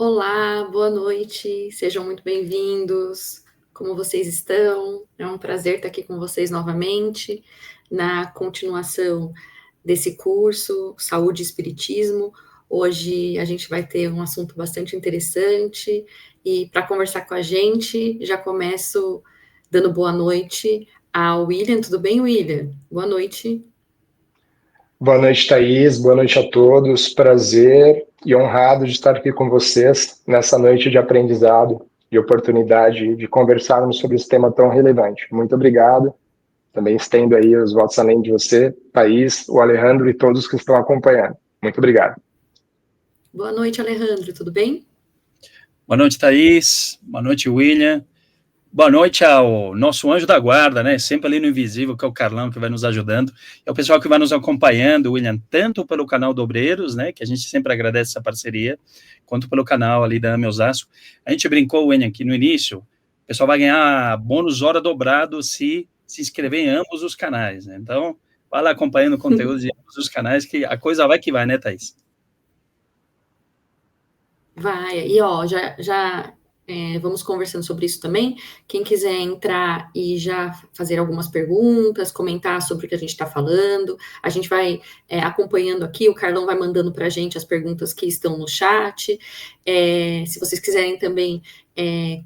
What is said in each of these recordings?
Olá, boa noite, sejam muito bem-vindos. Como vocês estão? É um prazer estar aqui com vocês novamente, na continuação desse curso Saúde e Espiritismo. Hoje a gente vai ter um assunto bastante interessante e para conversar com a gente, já começo dando boa noite ao William. Tudo bem, William? Boa noite. Boa noite, Thaís. Boa noite a todos. Prazer e honrado de estar aqui com vocês nessa noite de aprendizado e oportunidade de conversarmos sobre esse tema tão relevante. Muito obrigado. Também estendo aí os votos além de você, Thaís, o Alejandro e todos que estão acompanhando. Muito obrigado. Boa noite, Alejandro. Tudo bem? Boa noite, Thaís. Boa noite, William. Boa noite ao nosso anjo da guarda, né? Sempre ali no invisível, que é o Carlão, que vai nos ajudando. É o pessoal que vai nos acompanhando, William, tanto pelo canal do Obreiros, né? Que a gente sempre agradece essa parceria, quanto pelo canal ali da AME Osasco. A gente brincou, William, que no início, o pessoal vai ganhar bônus hora dobrado se inscrever em ambos os canais, né? Então, vai lá acompanhando o conteúdo de ambos os canais, que a coisa vai que vai, né, Thaís? Vai, e ó, vamos conversando sobre isso também. Quem quiser entrar e já fazer algumas perguntas, comentar sobre o que a gente está falando, a gente vai acompanhando aqui, o Carlão vai mandando para a gente as perguntas que estão no chat. Se vocês quiserem também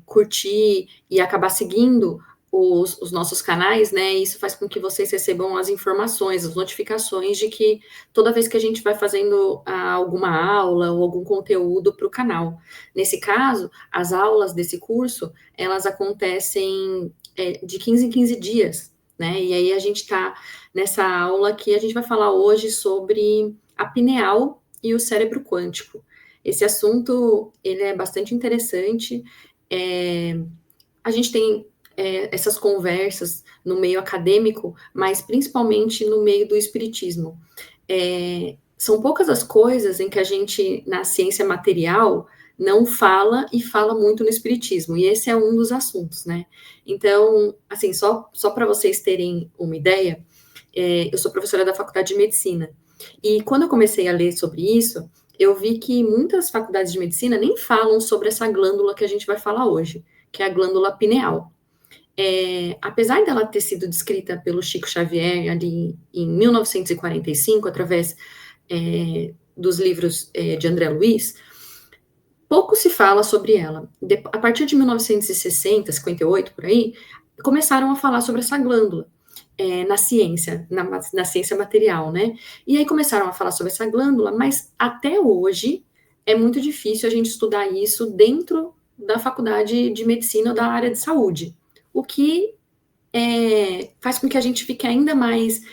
curtir e acabar seguindo os nossos canais, né? Isso faz com que vocês recebam as informações, as notificações de que toda vez que a gente vai fazendo alguma aula ou algum conteúdo para o canal. Nesse caso, as aulas desse curso, elas acontecem de 15 em 15 dias, né? E aí a gente está nessa aula que a gente vai falar hoje sobre a pineal e o cérebro quântico. Esse assunto, ele é bastante interessante. A gente tem essas conversas no meio acadêmico, mas principalmente no meio do espiritismo. São poucas as coisas em que a gente, na ciência material, não fala e fala muito no espiritismo, e esse é um dos assuntos, né? Então, assim, só para vocês terem uma ideia, eu sou professora da Faculdade de Medicina, e quando eu comecei a ler sobre isso, eu vi que muitas faculdades de medicina nem falam sobre essa glândula que a gente vai falar hoje, que é a glândula pineal. Apesar dela ter sido descrita pelo Chico Xavier ali em 1945, através dos livros de André Luiz, pouco se fala sobre ela. A partir de 1960, 58, por aí, começaram a falar sobre essa glândula na ciência, na ciência material, né? E aí começaram a falar sobre essa glândula, mas até hoje é muito difícil a gente estudar isso dentro da faculdade de medicina ou da área de saúde, o que faz com que a gente fique ainda mais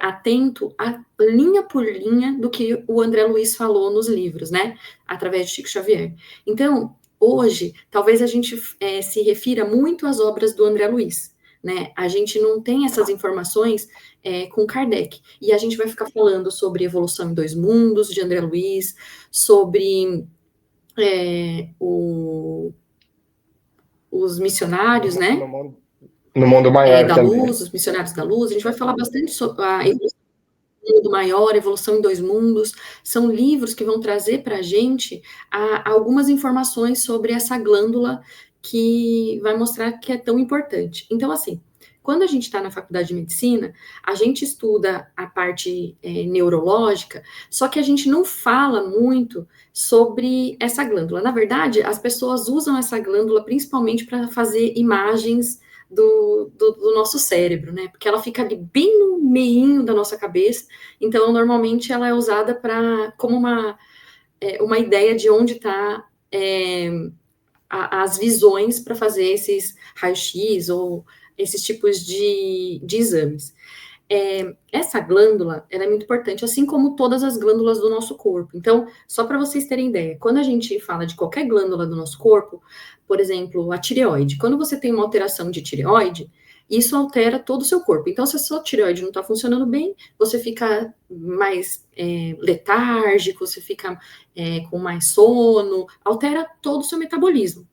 atento a linha por linha do que o André Luiz falou nos livros, né? Através de Chico Xavier. Então, hoje, talvez a gente se refira muito às obras do André Luiz, né? A gente não tem essas informações com Kardec. E a gente vai ficar falando sobre Evolução em Dois Mundos, de André Luiz, sobre os missionários, né? No mundo maior da também. luz, os missionários da luz. A gente vai falar bastante sobre a evolução do mundo maior, Evolução em Dois Mundos. São livros que vão trazer para a gente algumas informações sobre essa glândula que vai mostrar que é tão importante. Então, assim, quando a gente está na faculdade de medicina, a gente estuda a parte neurológica, só que a gente não fala muito sobre essa glândula. Na verdade, as pessoas usam essa glândula principalmente para fazer imagens do nosso cérebro, né? Porque ela fica ali bem no meinho da nossa cabeça, então normalmente ela é usada como uma ideia de onde está as visões para fazer esses raios-x ou esses tipos de exames. Essa glândula, ela é muito importante, assim como todas as glândulas do nosso corpo. Então, só para vocês terem ideia, quando a gente fala de qualquer glândula do nosso corpo, por exemplo, a tireoide, quando você tem uma alteração de tireoide, isso altera todo o seu corpo. Então, se a sua tireoide não está funcionando bem, você fica mais letárgico, você fica com mais sono, altera todo o seu metabolismo.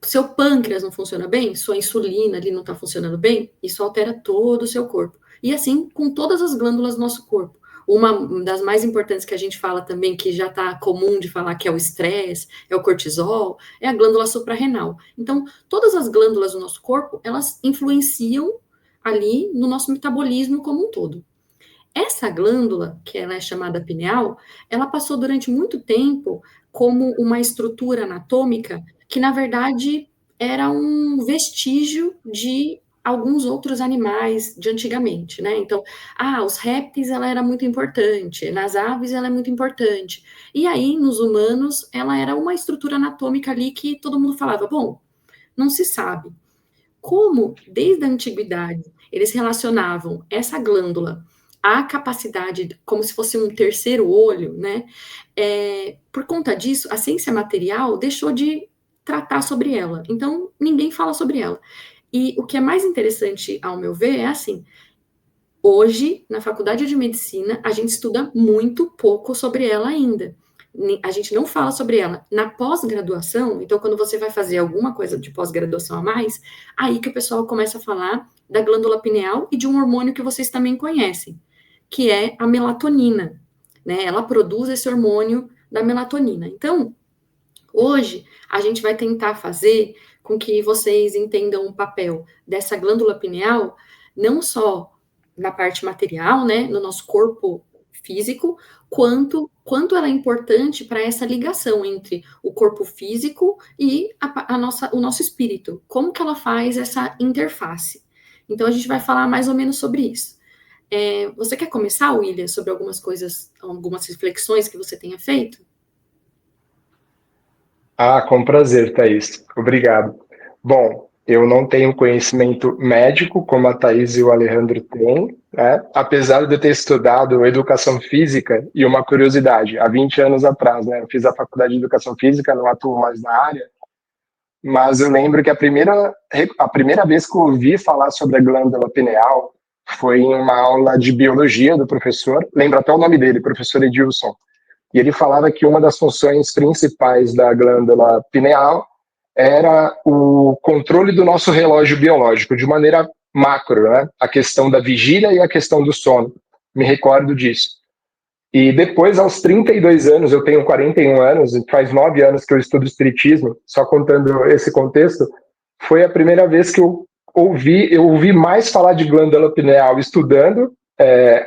Seu pâncreas não funciona bem, sua insulina ali não está funcionando bem, isso altera todo o seu corpo. E assim com todas as glândulas do nosso corpo. Uma das mais importantes que a gente fala também, que já está comum de falar, que é o estresse, é o cortisol, é a glândula suprarrenal. Então, todas as glândulas do nosso corpo, elas influenciam ali no nosso metabolismo como um todo. Essa glândula, que ela é chamada pineal, ela passou durante muito tempo como uma estrutura anatômica que, na verdade, era um vestígio de alguns outros animais de antigamente, né? Então, os répteis ela era muito importante, nas aves ela é muito importante. E aí, nos humanos, ela era uma estrutura anatômica ali que todo mundo falava, bom, não se sabe. Como, desde a antiguidade, eles relacionavam essa glândula à capacidade, como se fosse um terceiro olho, né? Por conta disso, a ciência material deixou de tratar sobre ela. Então, ninguém fala sobre ela. E o que é mais interessante, ao meu ver, é assim, hoje, na faculdade de medicina, a gente estuda muito pouco sobre ela ainda. A gente não fala sobre ela. Na pós-graduação, então, quando você vai fazer alguma coisa de pós-graduação a mais, aí que o pessoal começa a falar da glândula pineal e de um hormônio que vocês também conhecem, que é a melatonina, né? Ela produz esse hormônio da melatonina. Então, hoje, a gente vai tentar fazer com que vocês entendam o papel dessa glândula pineal, não só na parte material, né, no nosso corpo físico, quanto ela é importante para essa ligação entre o corpo físico e o nosso espírito. Como que ela faz essa interface? Então, a gente vai falar mais ou menos sobre isso. Você quer começar, William, sobre algumas coisas, algumas reflexões que você tenha feito? Com prazer, Thaís. Obrigado. Bom, eu não tenho conhecimento médico como a Thaís e o Alejandro têm, né? Apesar de eu ter estudado educação física, e uma curiosidade, há 20 anos atrás, né? Eu fiz a faculdade de educação física, não atuo mais na área, mas eu lembro que a primeira vez que eu ouvi falar sobre a glândula pineal foi em uma aula de biologia do professor, lembro até o nome dele, professor Edilson. E ele falava que uma das funções principais da glândula pineal era o controle do nosso relógio biológico, de maneira macro, né? A questão da vigília e a questão do sono. Me recordo disso. E depois, aos 32 anos, eu tenho 41 anos, faz 9 anos que eu estudo espiritismo, só contando esse contexto, foi a primeira vez que eu ouvi mais falar de glândula pineal estudando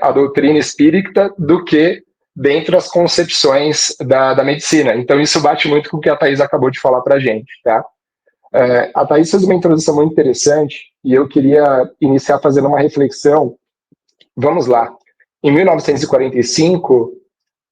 a doutrina espírita do que dentro das concepções da medicina. Então, isso bate muito com o que a Thaís acabou de falar para a gente, tá? A Thaís fez uma introdução muito interessante e eu queria iniciar fazendo uma reflexão. Vamos lá. Em 1945,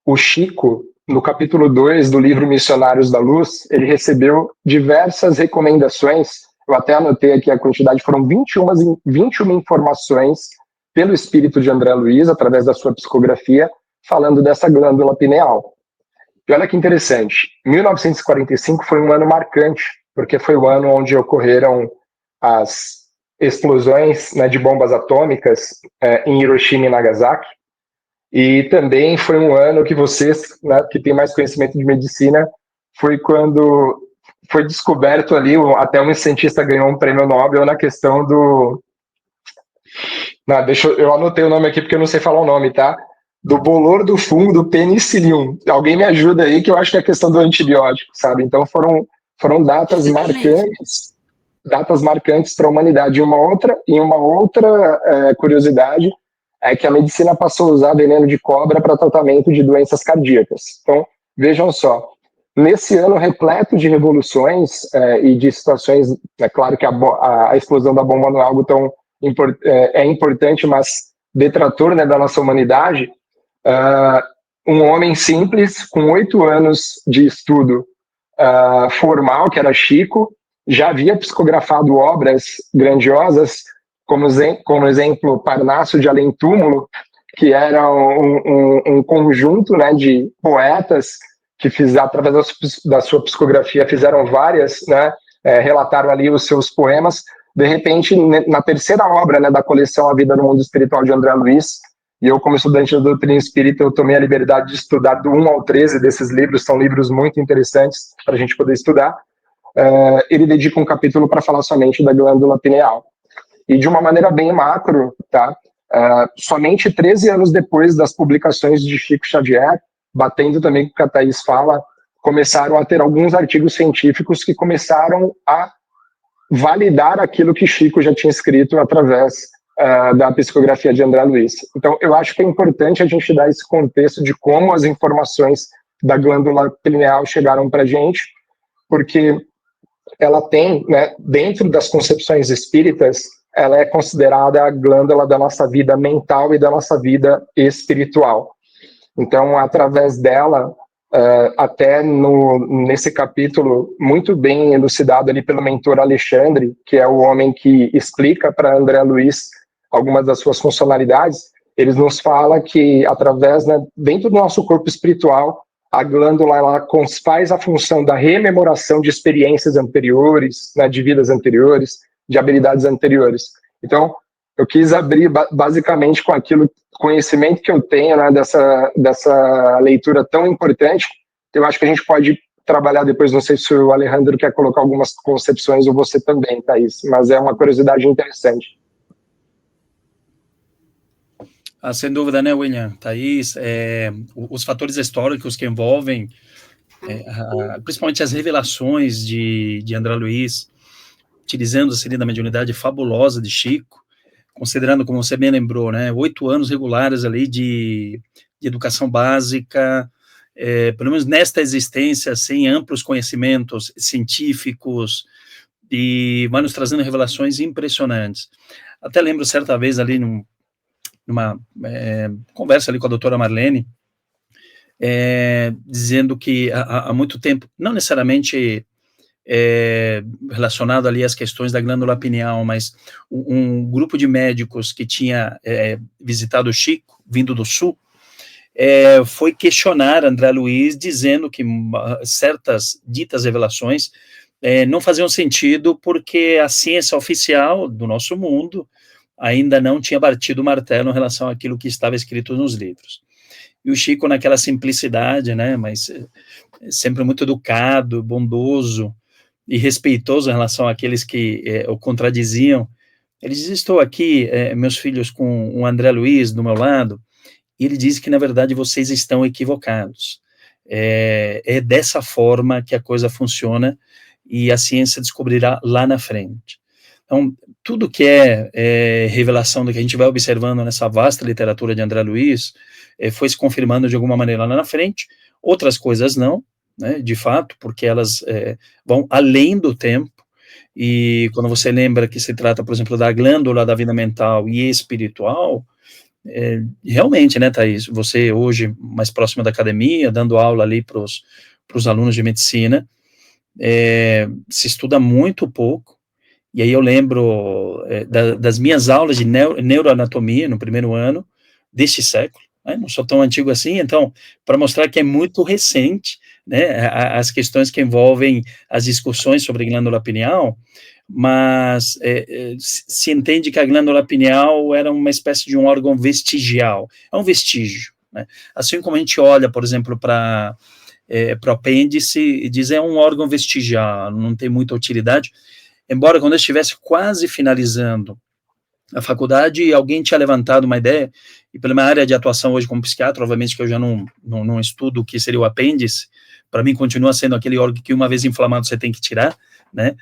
o Chico, no capítulo 2 do livro Missionários da Luz, ele recebeu diversas recomendações. Eu até anotei aqui a quantidade, foram 21 informações pelo espírito de André Luiz, através da sua psicografia, falando dessa glândula pineal. E olha que interessante, 1945 foi um ano marcante, porque foi o ano onde ocorreram as explosões, né, de bombas atômicas em Hiroshima e Nagasaki, e também foi um ano que vocês, né, que têm mais conhecimento de medicina, foi quando foi descoberto ali, até um cientista ganhou um prêmio Nobel na questão do... eu anotei o nome aqui porque eu não sei falar o nome, tá? Do bolor do fungo do penicillium. Alguém me ajuda aí, que eu acho que é a questão do antibiótico, sabe? Então foram datas marcantes para a humanidade. E uma outra curiosidade é que a medicina passou a usar veneno de cobra para tratamento de doenças cardíacas. Então, vejam só, nesse ano repleto de revoluções e de situações, é claro que a explosão da bomba não é algo tão importante, mas detrator, né, da nossa humanidade, um homem simples, com 8 anos de estudo formal, que era Chico, já havia psicografado obras grandiosas, como exemplo Parnaso de Além Túmulo, que era um conjunto, né, de poetas que através da sua psicografia fizeram várias, né, relataram ali os seus poemas. De repente, na terceira obra, né, da coleção A Vida no Mundo Espiritual de André Luiz, e eu, como estudante da doutrina espírita, eu tomei a liberdade de estudar do 1 ao 13 desses livros, são livros muito interessantes para a gente poder estudar. Ele dedica um capítulo para falar somente da glândula pineal. E de uma maneira bem macro, tá? Somente 13 anos depois das publicações de Chico Xavier, batendo também com o que a Thaís fala, começaram a ter alguns artigos científicos que começaram a validar aquilo que Chico já tinha escrito através da psicografia de André Luiz. Então, eu acho que é importante a gente dar esse contexto de como as informações da glândula pineal chegaram para a gente, porque ela tem, né, dentro das concepções espíritas, ela é considerada a glândula da nossa vida mental e da nossa vida espiritual. Então, através dela, até nesse capítulo, muito bem elucidado ali pelo mentor Alexandre, que é o homem que explica para André Luiz algumas das suas funcionalidades, eles nos fala que, através, né, dentro do nosso corpo espiritual, a glândula ela faz a função da rememoração de experiências anteriores, né, de vidas anteriores, de habilidades anteriores. Então, eu quis abrir basicamente com aquilo, conhecimento que eu tenho, né, dessa leitura tão importante, que eu acho que a gente pode trabalhar depois. Não sei se o Alejandro quer colocar algumas concepções, ou você também, Thaís, mas é uma curiosidade interessante. Sem dúvida, né, William? Thaís, os fatores históricos que envolvem, principalmente as revelações de André Luiz, utilizando-se da mediunidade fabulosa de Chico, considerando, como você bem lembrou, né, 8 anos regulares ali de educação básica, pelo menos nesta existência, sem amplos conhecimentos científicos, e vai nos trazendo revelações impressionantes. Até lembro certa vez ali numa conversa ali com a doutora Marlene, dizendo que há muito tempo, não necessariamente relacionado ali às questões da glândula pineal, mas um grupo de médicos que tinha visitado o Chico, vindo do Sul, foi questionar André Luiz, dizendo que certas ditas revelações não faziam sentido, porque a ciência oficial do nosso mundo ainda não tinha batido o martelo em relação àquilo que estava escrito nos livros. E o Chico, naquela simplicidade, né, mas sempre muito educado, bondoso e respeitoso em relação àqueles que o contradiziam, ele diz: estou aqui, meus filhos, com o André Luiz do meu lado, e ele diz que, na verdade, vocês estão equivocados. É dessa forma que a coisa funciona, e a ciência descobrirá lá na frente. Então, tudo que revelação do que a gente vai observando nessa vasta literatura de André Luiz, foi se confirmando de alguma maneira lá na frente, outras coisas não, né, de fato, porque elas vão além do tempo, e quando você lembra que se trata, por exemplo, da glândula da vida mental e espiritual, realmente, né, Thaís, você hoje mais próximo da academia, dando aula ali para os alunos de medicina, se estuda muito pouco. E aí eu lembro das minhas aulas de neuroanatomia no primeiro ano deste século, né, não sou tão antigo assim, então, para mostrar que é muito recente, né, as questões que envolvem as discussões sobre glândula pineal, mas se entende que a glândula pineal era uma espécie de um órgão vestigial, é um vestígio, né, assim como a gente olha, por exemplo, para o apêndice e diz um órgão vestigial, não tem muita utilidade. Embora quando eu estivesse quase finalizando a faculdade, alguém tinha levantado uma ideia, e pela minha área de atuação hoje como psiquiatra, obviamente que eu já não estudo o que seria o apêndice, para mim continua sendo aquele órgão que uma vez inflamado você tem que tirar, né,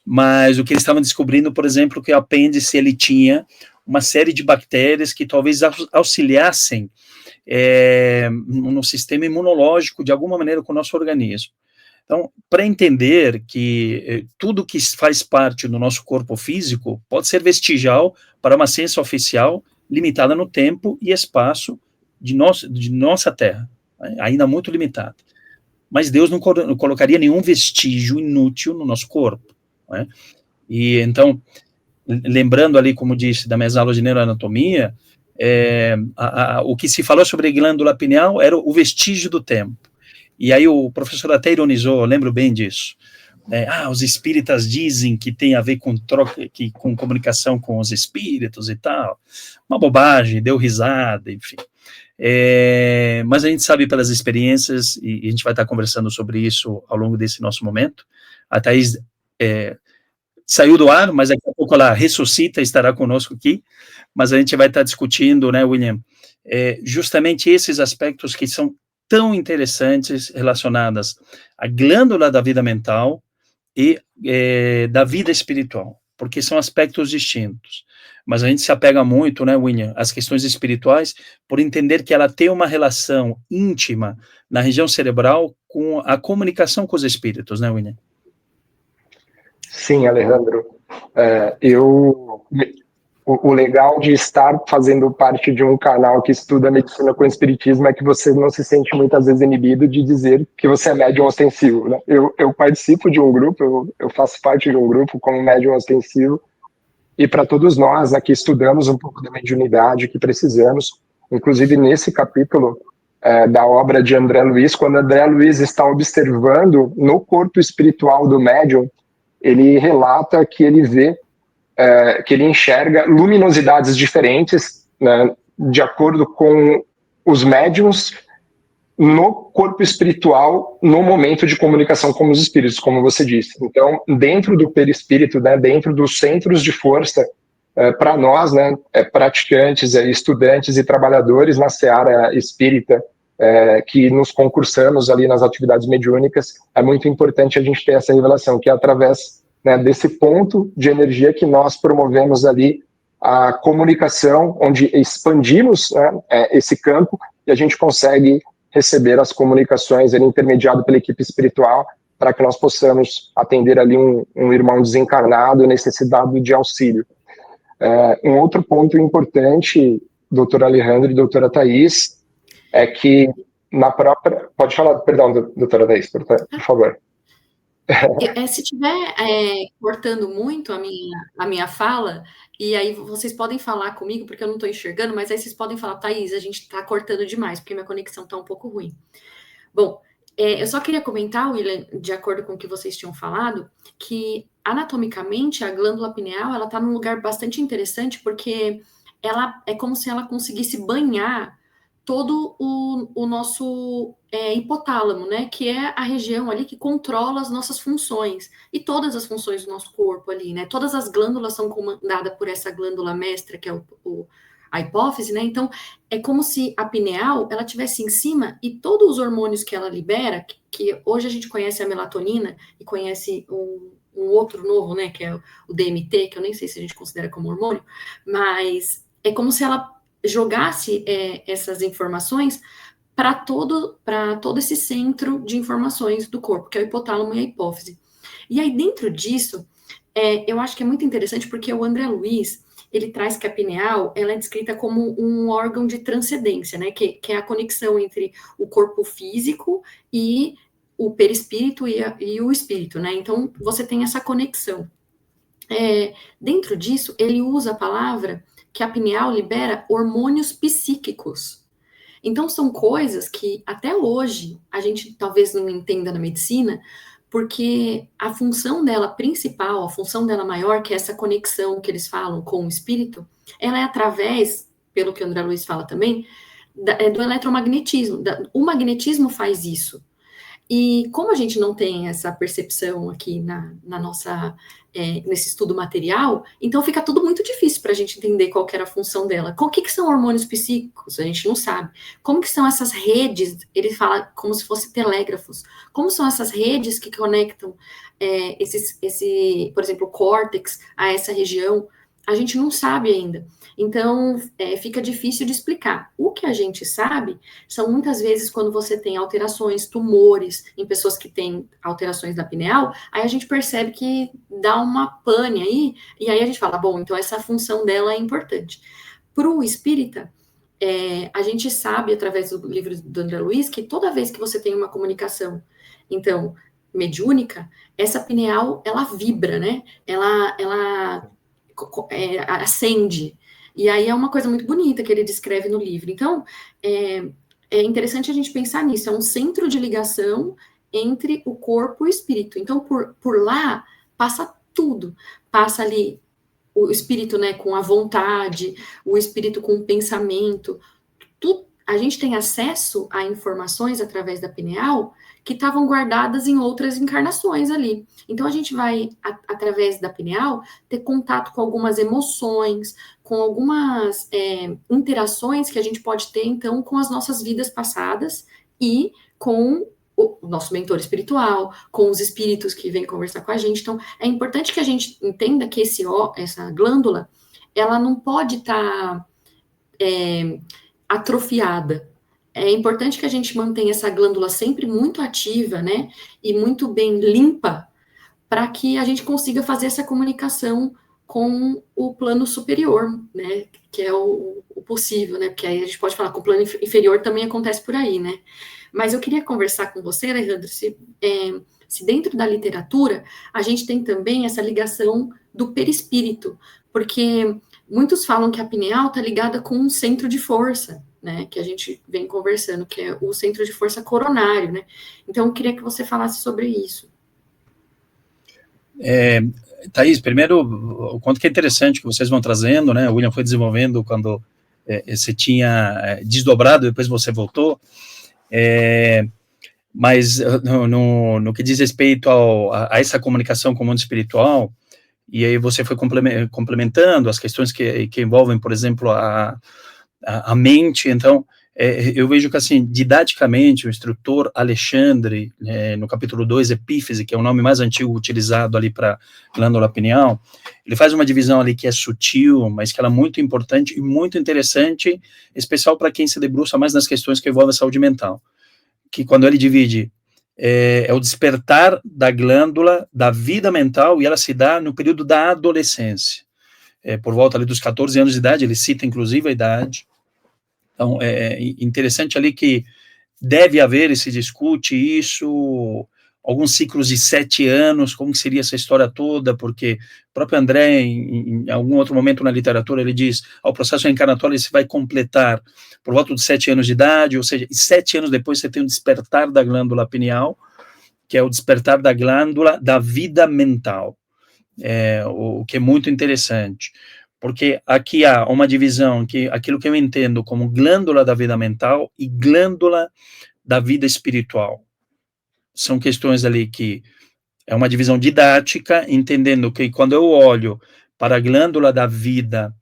mas o que eles estavam descobrindo, por exemplo, que o apêndice ele tinha uma série de bactérias que talvez auxiliassem no sistema imunológico de alguma maneira com o nosso organismo. Então, para entender que tudo que faz parte do nosso corpo físico pode ser vestigial para uma ciência oficial limitada no tempo e espaço de nossa Terra, né, ainda muito limitada. Mas Deus não colocaria nenhum vestígio inútil no nosso corpo, né? E então, lembrando ali, como disse, das minhas aulas de neuroanatomia, o que se falou sobre a glândula pineal era o vestígio do tempo. E aí o professor até ironizou, eu lembro bem disso. Os espíritas dizem que tem a ver com com comunicação com os espíritos e tal. Uma bobagem, deu risada, enfim. Mas a gente sabe pelas experiências, e a gente vai estar conversando sobre isso ao longo desse nosso momento. A Thaís saiu do ar, mas daqui a pouco pouco ela ressuscita, estará conosco aqui, mas a gente vai estar discutindo, né, William, justamente esses aspectos que são tão interessantes relacionados à glândula da vida mental e da vida espiritual, porque são aspectos distintos. Mas a gente se apega muito, né, William, às questões espirituais, por entender que ela tem uma relação íntima na região cerebral com a comunicação com os espíritos, né, William? Sim, Alejandro. O legal de estar fazendo parte de um canal que estuda medicina com espiritismo é que você não se sente muitas vezes inibido de dizer que você é médium ostensivo, né? Eu participo de um grupo, eu faço parte de um grupo como médium ostensivo, e para todos nós aqui estudamos um pouco da mediunidade que precisamos, inclusive nesse capítulo da obra de André Luiz, quando André Luiz está observando no corpo espiritual do médium, ele relata que ele vê, que ele enxerga luminosidades diferentes, né, de acordo com os médiums no corpo espiritual, no momento de comunicação com os espíritos, como você disse. Então, dentro do perispírito, né, dentro dos centros de força, para nós, né, praticantes, estudantes e trabalhadores na seara espírita, que nos concursamos ali nas atividades mediúnicas, é muito importante a gente ter essa revelação, que é através, né, desse ponto de energia que nós promovemos ali a comunicação, onde expandimos, né, esse campo, e a gente consegue receber as comunicações intermediado pela equipe espiritual, para que nós possamos atender ali um irmão desencarnado necessitado de auxílio. Um outro ponto importante, doutor Alejandro e doutora Thais, é que na própria... Pode falar, perdão, doutora Thais, por favor. Se estiver cortando muito a minha fala, e aí vocês podem falar comigo, porque eu não estou enxergando, mas aí vocês podem falar, Thais, a gente está cortando demais, porque minha conexão está um pouco ruim. Bom, eu só queria comentar, William, de acordo com o que vocês tinham falado, que anatomicamente a glândula pineal ela está num lugar bastante interessante, porque ela é como se ela conseguisse banhar todo o nosso hipotálamo, né? Que é a região ali que controla as nossas funções e todas as funções do nosso corpo ali, né? Todas as glândulas são comandadas por essa glândula mestra, que é a hipófise, né? Então, é como se a pineal, ela tivesse em cima e todos os hormônios que ela libera, que hoje a gente conhece a melatonina e conhece um outro novo, né? Que é o DMT, que eu nem sei se a gente considera como hormônio, mas é como se ela jogasse essas informações para todo esse centro de informações do corpo, que é o hipotálamo e a hipófise. E aí, dentro disso, eu acho que é muito interessante, porque o André Luiz, ele traz que a pineal, ela é descrita como um órgão de transcendência, né, que é a conexão entre o corpo físico e o perispírito e o espírito, né, então você tem essa conexão. Dentro disso, ele usa a palavra que a pineal libera hormônios psíquicos. Então, são coisas que até hoje a gente talvez não entenda na medicina, porque a função dela principal, a função dela maior, que é essa conexão que eles falam com o espírito, ela é através, pelo que o André Luiz fala também, do eletromagnetismo. O magnetismo faz isso. E como a gente não tem essa percepção aqui na nossa, nesse estudo material, então fica tudo muito difícil para a gente entender qual que era a função dela. O que são hormônios psíquicos? A gente não sabe. Como que são essas redes? Ele fala como se fossem telégrafos. Como são essas redes que conectam por exemplo, o córtex a essa região? A gente não sabe ainda. Então, fica difícil de explicar. O que a gente sabe são muitas vezes quando você tem alterações, tumores, em pessoas que têm alterações da pineal, aí a gente percebe que dá uma pane aí, e aí a gente fala, bom, então essa função dela é importante. Para o espírita, a gente sabe, através do livro do André Luiz, que toda vez que você tem uma comunicação, então, mediúnica, essa pineal, ela vibra, né? Ela acende. E aí é uma coisa muito bonita que ele descreve no livro. Então, é interessante a gente pensar nisso. É um centro de ligação entre o corpo e o espírito. Então, por lá, passa tudo. Passa ali o espírito, né, com a vontade, o espírito com o pensamento. a gente tem acesso a informações através da pineal que estavam guardadas em outras encarnações ali. Então, a gente vai, através da pineal, ter contato com algumas emoções, com algumas interações que a gente pode ter, então, com as nossas vidas passadas e com o nosso mentor espiritual, com os espíritos que vêm conversar com a gente. Então, é importante que a gente entenda que essa glândula, ela não pode estar atrofiada. É importante que a gente mantenha essa glândula sempre muito ativa, né, e muito bem limpa, para que a gente consiga fazer essa comunicação com o plano superior, né, que é o possível, né, porque aí a gente pode falar que o plano inferior também acontece por aí, né. Mas eu queria conversar com você, Alejandro, se dentro da literatura a gente tem também essa ligação do perispírito, porque muitos falam que a pineal está ligada com um centro de força, né, que a gente vem conversando, que é o centro de força coronário, né. Então, eu queria que você falasse sobre isso. Thaís, primeiro, o quanto que é interessante que vocês vão trazendo, né, o William foi desenvolvendo quando você tinha desdobrado, depois você voltou, mas no que diz respeito a essa comunicação com o mundo espiritual, e aí você foi complementando as questões que envolvem, por exemplo, a mente. Então, eu vejo que, assim, didaticamente, o instrutor Alexandre, no capítulo 2, Epífise, que é o nome mais antigo utilizado ali para glândula pineal, ele faz uma divisão ali que é sutil, mas que ela é muito importante e muito interessante, especial para quem se debruça mais nas questões que envolvem a saúde mental, que quando ele divide, é o despertar da glândula, da vida mental, e ela se dá no período da adolescência, por volta ali dos 14 anos de idade, ele cita inclusive a idade. Então, é interessante ali que deve haver, e se discute isso, alguns ciclos de 7 anos, como seria essa história toda, porque o próprio André, em algum outro momento na literatura, ele diz, o processo reencarnatório ele se vai completar por volta de 7 anos de idade, ou seja, 7 anos depois você tem o despertar da glândula pineal, que é o despertar da glândula da vida mental, o que é muito interessante, porque aqui há uma divisão, que aquilo que eu entendo como glândula da vida mental e glândula da vida espiritual. São questões ali que é uma divisão didática, entendendo que quando eu olho para a glândula da vida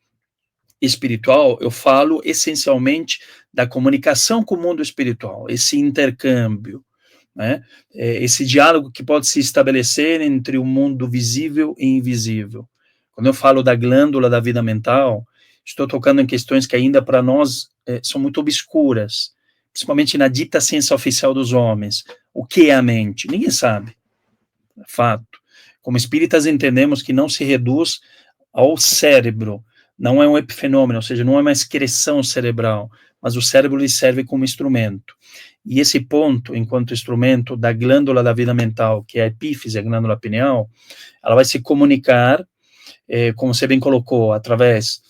espiritual, eu falo essencialmente da comunicação com o mundo espiritual, esse intercâmbio, né? Esse diálogo que pode se estabelecer entre o mundo visível e invisível. Quando eu falo da glândula da vida mental, estou tocando em questões que ainda para nós são muito obscuras, principalmente na dita ciência oficial dos homens. O que é a mente? Ninguém sabe, é fato. Como espíritas entendemos que não se reduz ao cérebro, não é um epifenômeno, ou seja, não é uma excreção cerebral, mas o cérebro lhe serve como instrumento. E esse ponto, enquanto instrumento da glândula da vida mental, que é a epífise, a glândula pineal, ela vai se comunicar, como você bem colocou, através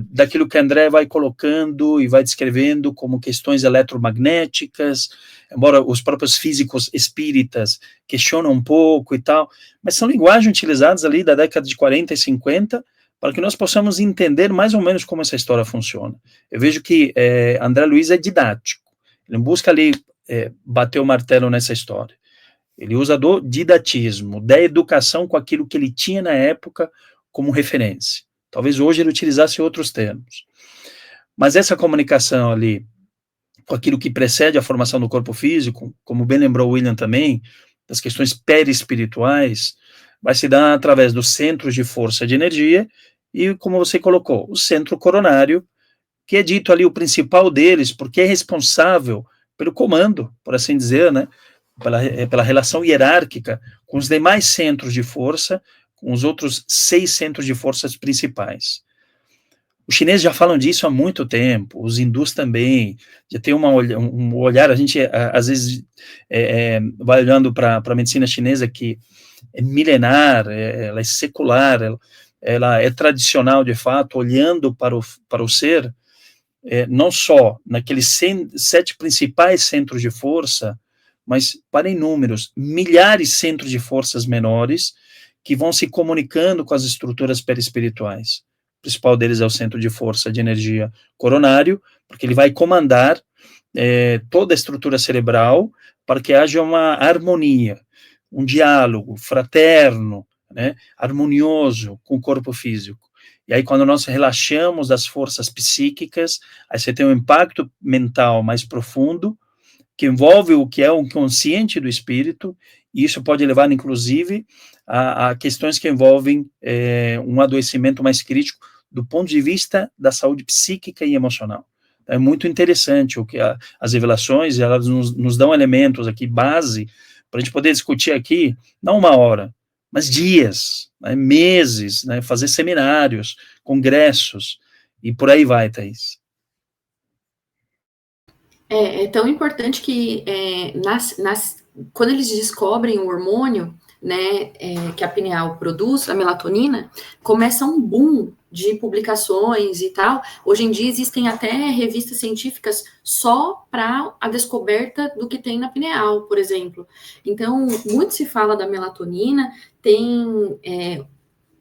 daquilo que André vai colocando e vai descrevendo como questões eletromagnéticas, embora os próprios físicos espíritas questionam um pouco e tal, mas são linguagens utilizadas ali da década de 40 e 50, para que nós possamos entender mais ou menos como essa história funciona. Eu vejo que André Luiz é didático, ele busca ali bater o martelo nessa história. Ele usa do didatismo, da educação com aquilo que ele tinha na época como referência. Talvez hoje ele utilizasse outros termos. Mas essa comunicação ali, com aquilo que precede a formação do corpo físico, como bem lembrou o William também, das questões perispirituais, vai se dar através dos centros de força de energia e, como você colocou, o centro coronário, que é dito ali o principal deles, porque é responsável pelo comando, por assim dizer, né, pela relação hierárquica com os demais centros de força, com os outros 6 centros de forças principais. Os chineses já falam disso há muito tempo, os hindus também, já tem um olhar, a gente às vezes vai olhando para a medicina chinesa que é milenar, ela é secular, ela é tradicional de fato, olhando para o ser, não só naqueles 7 principais centros de força, mas para inúmeros, milhares de centros de forças menores, que vão se comunicando com as estruturas perispirituais. principal deles é o centro de força de energia coronário, porque ele vai comandar toda a estrutura cerebral para que haja uma harmonia, um diálogo fraterno, né, harmonioso com o corpo físico. E aí, quando nós relaxamos das forças psíquicas, aí você tem um impacto mental mais profundo, que envolve o que é o inconsciente do espírito, e isso pode levar, inclusive, a questões que envolvem um adoecimento mais crítico do ponto de vista da saúde psíquica e emocional. É muito interessante o que as revelações, elas nos dão elementos aqui, base, para a gente poder discutir aqui, não uma hora, mas dias, né, meses, né, fazer seminários, congressos, e por aí vai, Thaís. É tão importante que quando eles descobrem o hormônio, né, que a pineal produz, a melatonina, começa um boom de publicações e tal. Hoje em dia existem até revistas científicas só para a descoberta do que tem na pineal, por exemplo. Então, muito se fala da melatonina, tem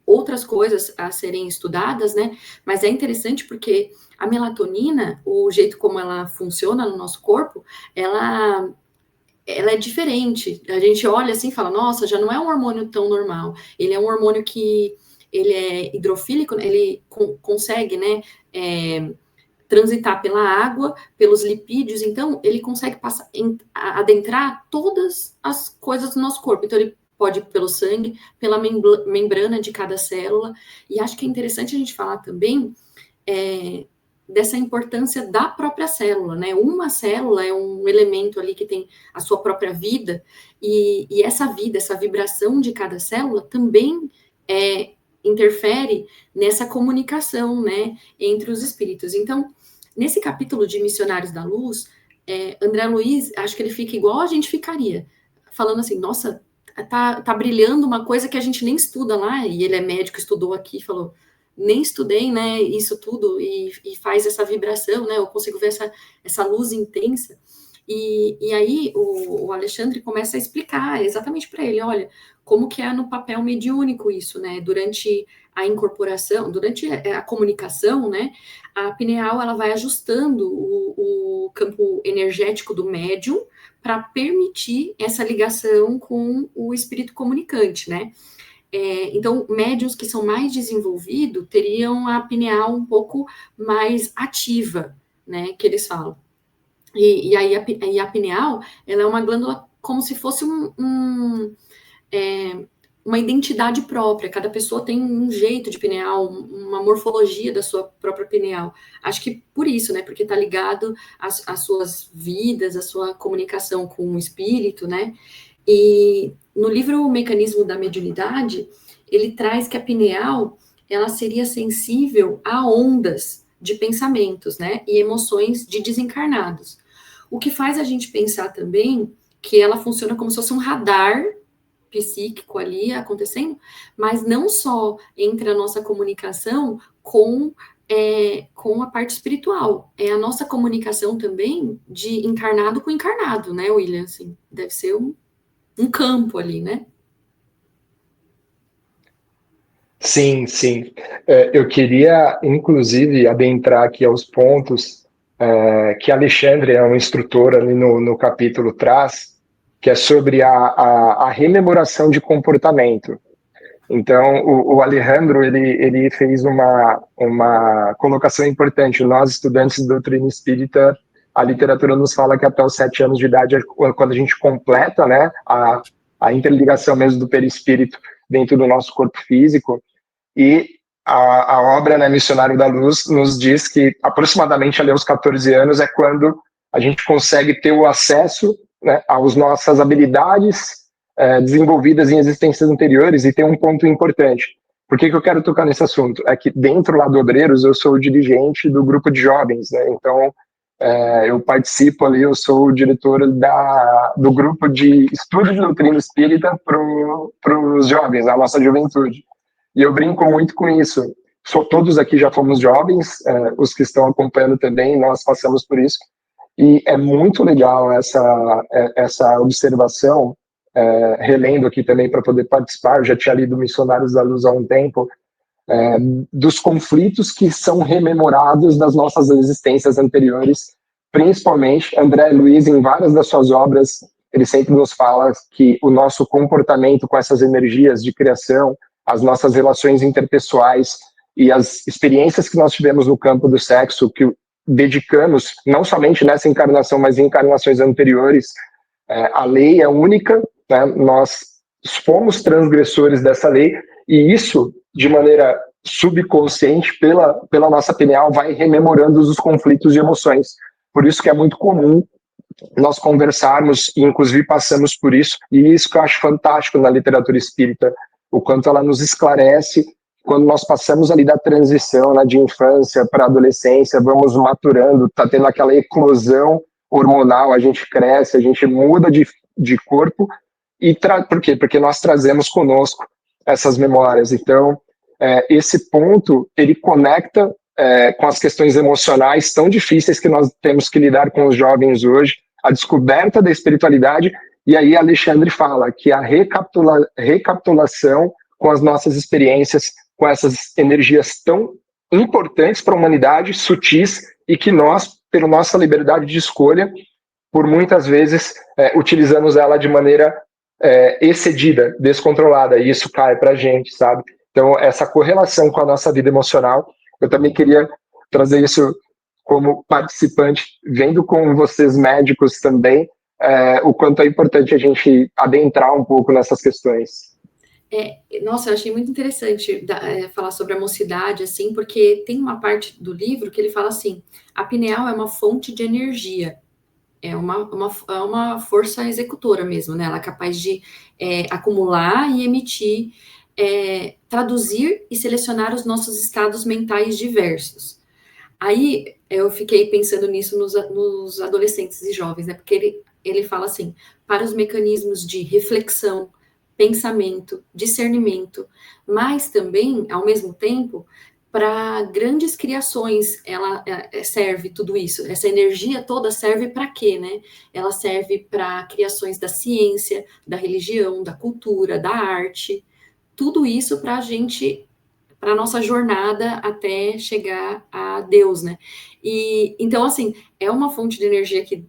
outras coisas a serem estudadas, né? Mas é interessante porque a melatonina, o jeito como ela funciona no nosso corpo, ela é diferente. A gente olha assim e fala, nossa, já não é um hormônio tão normal. Ele é um hormônio que ele é hidrofílico, ele consegue, né, transitar pela água, pelos lipídios, então ele consegue adentrar todas as coisas do nosso corpo. Então ele pode ir pelo sangue, pela membrana de cada célula, e acho que é interessante a gente falar também dessa importância da própria célula, né? Uma célula é um elemento ali que tem a sua própria vida, e essa vida, essa vibração de cada célula também interfere nessa comunicação, né, entre os espíritos. Então, nesse capítulo de Missionários da Luz, André Luiz, acho que ele fica igual a gente ficaria, falando assim, nossa, tá brilhando uma coisa que a gente nem estuda lá, e ele é médico, estudou aqui, falou, nem estudei, né, isso tudo, e faz essa vibração, né, eu consigo ver essa luz intensa, e aí o Alexandre começa a explicar exatamente para ele, olha, como que é no papel mediúnico isso, né, durante a incorporação, durante a comunicação, né, a pineal, ela vai ajustando o campo energético do médium para permitir essa ligação com o espírito comunicante, né, então, médiuns que são mais desenvolvidos teriam a pineal um pouco mais ativa, né, que eles falam. E aí a pineal, ela é uma glândula como se fosse uma identidade própria, cada pessoa tem um jeito de pineal, uma morfologia da sua própria pineal. Acho que por isso, né, porque está ligado às suas vidas, à sua comunicação com o espírito, né, e no livro O Mecanismo da Mediunidade, ele traz que a pineal, ela seria sensível a ondas de pensamentos, né, e emoções de desencarnados. O que faz a gente pensar também que ela funciona como se fosse um radar psíquico ali acontecendo, mas não só entre a nossa comunicação com a parte espiritual, é a nossa comunicação também de encarnado com encarnado, né, William? Assim, deve ser um campo ali, né? Sim, sim. Eu queria, inclusive, adentrar aqui aos pontos que Alexandre, é um instrutor ali no capítulo, traz, que é sobre a rememoração de comportamento. Então, o Alejandro, ele fez uma colocação importante. Nós, estudantes de doutrina espírita, a literatura nos fala que até os 7 anos de idade é quando a gente completa, né, a interligação mesmo do perispírito dentro do nosso corpo físico, e a obra, né, Missionário da Luz, nos diz que aproximadamente ali aos 14 anos é quando a gente consegue ter o acesso, né, às nossas habilidades desenvolvidas em existências anteriores. E tem um ponto importante. Por que eu quero tocar nesse assunto? É que dentro lá do Obreiros eu sou o dirigente do grupo de jovens, né? Então eu participo ali, eu sou o diretor do grupo de estudo de doutrina espírita para os jovens, a nossa juventude. E eu brinco muito com isso. Todos aqui já fomos jovens, os que estão acompanhando também, nós passamos por isso. E é muito legal essa observação, relendo aqui também para poder participar. Eu já tinha lido Missionários da Luz há um tempo, dos conflitos que são rememorados das nossas existências anteriores, principalmente André Luiz, em várias das suas obras, ele sempre nos fala que o nosso comportamento com essas energias de criação, as nossas relações interpessoais e as experiências que nós tivemos no campo do sexo, que dedicamos, não somente nessa encarnação, mas em encarnações anteriores, a lei é única, né? Nós fomos transgressores dessa lei, e isso, de maneira subconsciente, pela nossa pineal, vai rememorando os conflitos de emoções. Por isso que é muito comum nós conversarmos, e inclusive passamos por isso, e isso que eu acho fantástico na literatura espírita, o quanto ela nos esclarece quando nós passamos ali da transição, né, de infância para adolescência, vamos maturando, tá tendo aquela eclosão hormonal, a gente cresce, a gente muda de corpo, e por quê? Porque nós trazemos conosco essas memórias. Então, esse ponto, ele conecta com as questões emocionais tão difíceis que nós temos que lidar com os jovens hoje, a descoberta da espiritualidade, e aí Alexandre fala que a recapitulação com as nossas experiências, com essas energias tão importantes para a humanidade, sutis, e que nós, pela nossa liberdade de escolha, por muitas vezes utilizamos ela de maneira excedida, descontrolada, e isso cai para a gente, sabe? Então, essa correlação com a nossa vida emocional, eu também queria trazer isso como participante, vendo com vocês médicos também, o quanto é importante a gente adentrar um pouco nessas questões. Nossa, eu achei muito interessante falar sobre a mocidade, assim, porque tem uma parte do livro que ele fala assim, a pineal é uma fonte de energia, é uma força executora mesmo, né? Ela é capaz de acumular e emitir, traduzir e selecionar os nossos estados mentais diversos. Aí eu fiquei pensando nisso nos adolescentes e jovens, né? Porque ele fala assim, para os mecanismos de reflexão, pensamento, discernimento, mas também, ao mesmo tempo, para grandes criações, ela serve tudo isso. Essa energia toda serve para quê, né? Ela serve para criações da ciência, da religião, da cultura, da arte, tudo isso para a gente, para a nossa jornada até chegar a Deus, né? E então, assim, é uma fonte de energia que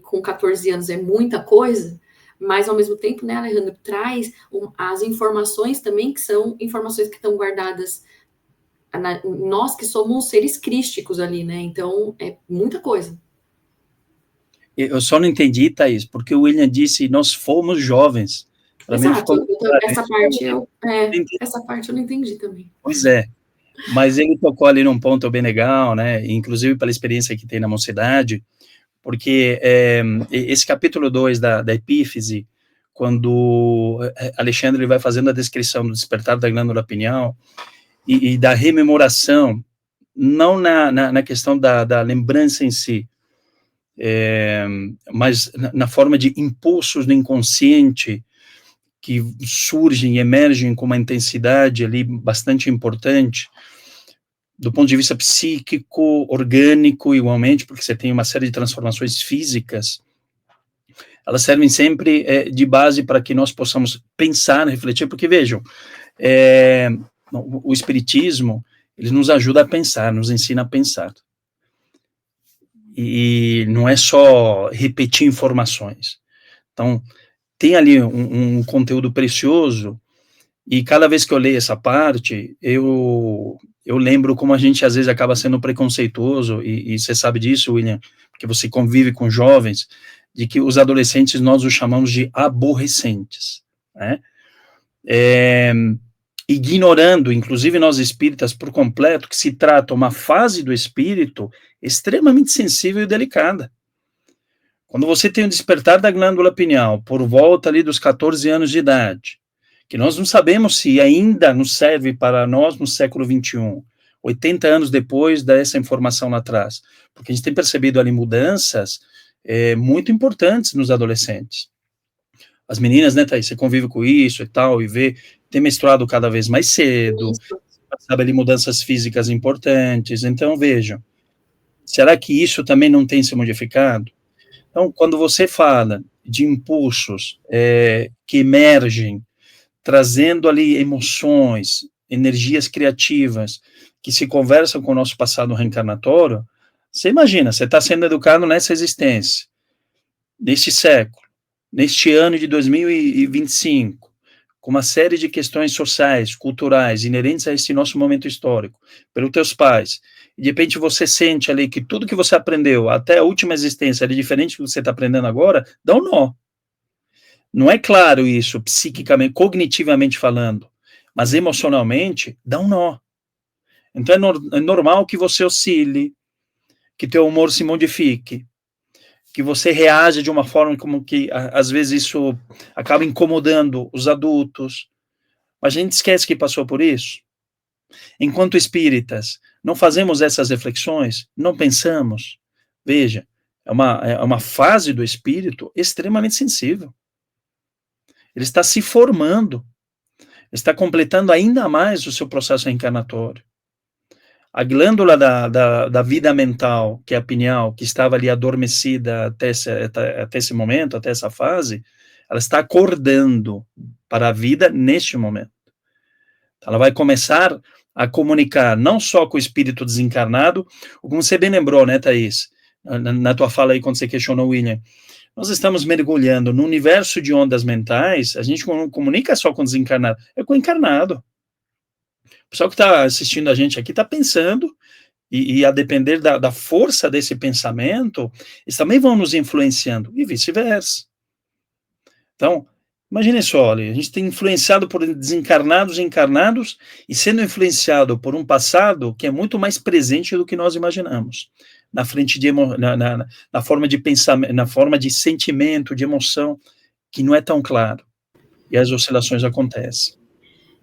com 14 anos é muita coisa, mas ao mesmo tempo, né, Alejandro, traz as informações também, que são informações que estão guardadas nós que somos seres crísticos ali, né? Então, é muita coisa. Eu só não entendi, Thaís, porque o William disse, nós fomos jovens. Para mim, ficou... essa parte eu não entendi também. Pois é, mas ele tocou ali num ponto bem legal, né? Inclusive pela experiência que tem na mocidade, porque esse capítulo 2 da epífise, quando Alexandre vai fazendo a descrição do despertar da glândula pineal e da rememoração, não na questão da lembrança em si, mas na forma de impulsos do inconsciente que surgem e emergem com uma intensidade ali bastante importante, do ponto de vista psíquico, orgânico, igualmente, porque você tem uma série de transformações físicas, elas servem sempre de base para que nós possamos pensar, refletir, porque vejam, o espiritismo, ele nos ajuda a pensar, nos ensina a pensar. E não é só repetir informações. Então, tem ali um conteúdo precioso, e cada vez que eu leio essa parte, eu lembro como a gente às vezes acaba sendo preconceituoso, e você sabe disso, William, porque você convive com jovens, de que os adolescentes nós os chamamos de aborrecentes, né? Ignorando, inclusive nós espíritas por completo, que se trata uma fase do espírito extremamente sensível e delicada. Quando você tem o despertar da glândula pineal por volta ali dos 14 anos de idade, que nós não sabemos se ainda nos serve para nós no século XXI, 80 anos depois dessa informação lá atrás, porque a gente tem percebido ali mudanças muito importantes nos adolescentes. As meninas, né, Thaís, você convive com isso e tal, e vê, tem menstruado cada vez mais cedo, sabe ali mudanças físicas importantes, então vejam, será que isso também não tem se modificado? Então, quando você fala de impulsos que emergem, trazendo ali emoções, energias criativas que se conversam com o nosso passado reencarnatório, você imagina, você está sendo educado nessa existência, neste século, neste ano de 2025, com uma série de questões sociais, culturais, inerentes a este nosso momento histórico, pelos teus pais, e de repente você sente ali que tudo que você aprendeu até a última existência é diferente do que você está aprendendo agora, dá um nó. Não é claro isso, psiquicamente, cognitivamente falando, mas emocionalmente, dá um nó. Então é normal que você oscile, que teu humor se modifique, que você reage de uma forma como que, às vezes, isso acaba incomodando os adultos. Mas a gente esquece que passou por isso. Enquanto espíritas, não fazemos essas reflexões, não pensamos. Veja, é uma fase do espírito extremamente sensível. Ele está se formando, está completando ainda mais o seu processo reencarnatório. A glândula da vida mental, que é a pineal, que estava ali adormecida até esse momento, até essa fase, ela está acordando para a vida neste momento. Ela vai começar a comunicar não só com o espírito desencarnado, como você bem lembrou, né, Thaís, na tua fala aí, quando você questionou o William, nós estamos mergulhando no universo de ondas mentais, a gente não comunica só com o desencarnado, é com o encarnado. O pessoal que está assistindo a gente aqui está pensando, e a depender da força desse pensamento, eles também vão nos influenciando, e vice-versa. Então, imagine só, a gente tem influenciado por desencarnados e encarnados, e sendo influenciado por um passado que é muito mais presente do que nós imaginamos, na frente de na forma de pensamento, na forma de sentimento, de emoção, que não é tão claro, e as oscilações acontecem.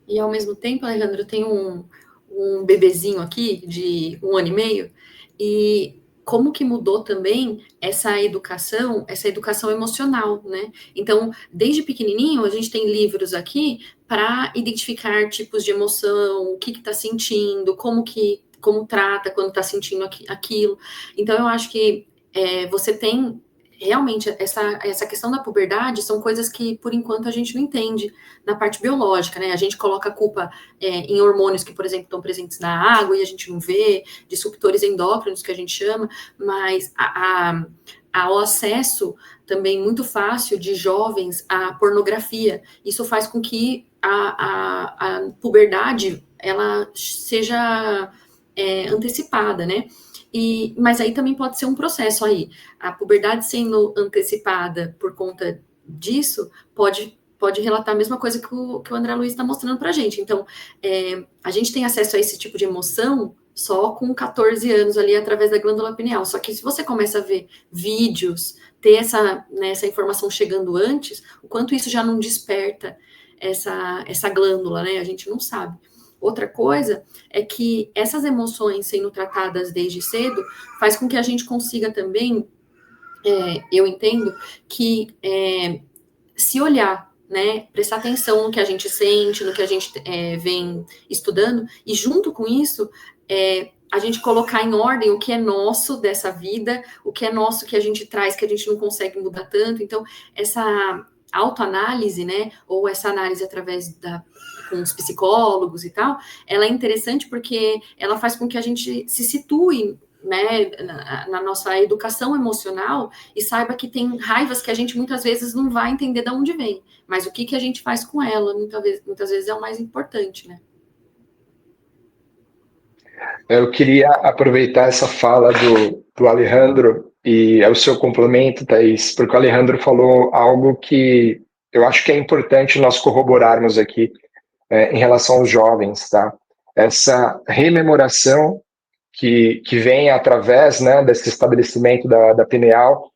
E, ao mesmo tempo, Alejandro, tem um bebezinho aqui, de 1 ano e meio, e como que mudou também essa educação emocional, né? Então, desde pequenininho, a gente tem livros aqui para identificar tipos de emoção, o que está sentindo, como trata quando está sentindo aquilo. Então, eu acho que você tem... Realmente, essa questão da puberdade são coisas que, por enquanto, a gente não entende na parte biológica, né? A gente coloca a culpa em hormônios que, por exemplo, estão presentes na água e a gente não vê, disruptores endócrinos, que a gente chama, mas ao acesso também muito fácil de jovens à pornografia. Isso faz com que a puberdade ela seja antecipada, né? Mas aí também pode ser um processo aí. A puberdade sendo antecipada por conta disso, pode relatar a mesma coisa que o André Luiz está mostrando para a gente. Então, a gente tem acesso a esse tipo de emoção só com 14 anos ali, através da glândula pineal. Só que se você começa a ver vídeos, ter essa informação chegando antes, o quanto isso já não desperta essa glândula, né? A gente não sabe. Outra coisa é que essas emoções sendo tratadas desde cedo faz com que a gente consiga também, eu entendo, que se olhar, né, prestar atenção no que a gente sente, no que a gente vem estudando, e junto com isso, a gente colocar em ordem o que é nosso dessa vida, o que é nosso que a gente traz, que a gente não consegue mudar tanto. Então, essa autoanálise, né, ou essa análise através com os psicólogos e tal, ela é interessante porque ela faz com que a gente se situe, né, na nossa educação emocional e saiba que tem raivas que a gente muitas vezes não vai entender de onde vem, mas o que a gente faz com ela muitas vezes é o mais importante, né? Eu queria aproveitar essa fala do Alejandro e o seu complemento, Thaís, porque o Alejandro falou algo que eu acho que é importante nós corroborarmos aqui em relação aos jovens, tá? Essa rememoração que vem através, né, desse estabelecimento da pineal,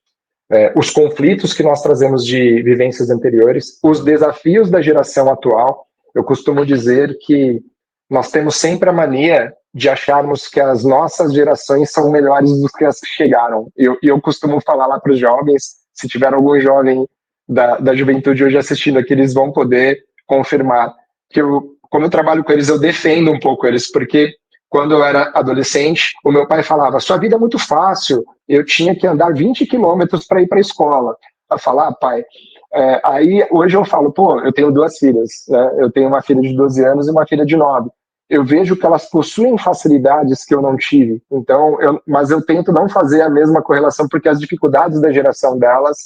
os conflitos que nós trazemos de vivências anteriores, os desafios da geração atual. Eu costumo dizer que nós temos sempre a mania de acharmos que as nossas gerações são melhores do que as que chegaram. E eu costumo falar lá para os jovens, se tiver algum jovem da juventude hoje assistindo aqui, eles vão poder confirmar que como eu trabalho com eles, eu defendo um pouco eles, porque quando eu era adolescente, o meu pai falava, sua vida é muito fácil, eu tinha que andar 20 quilômetros para ir para a escola. Eu falava, pai, Aí, hoje eu falo, pô, eu tenho 2 filhas, né? Eu tenho uma filha de 12 anos e uma filha de 9. Eu vejo que elas possuem facilidades que eu não tive. Então, mas eu tento não fazer a mesma correlação, porque as dificuldades da geração delas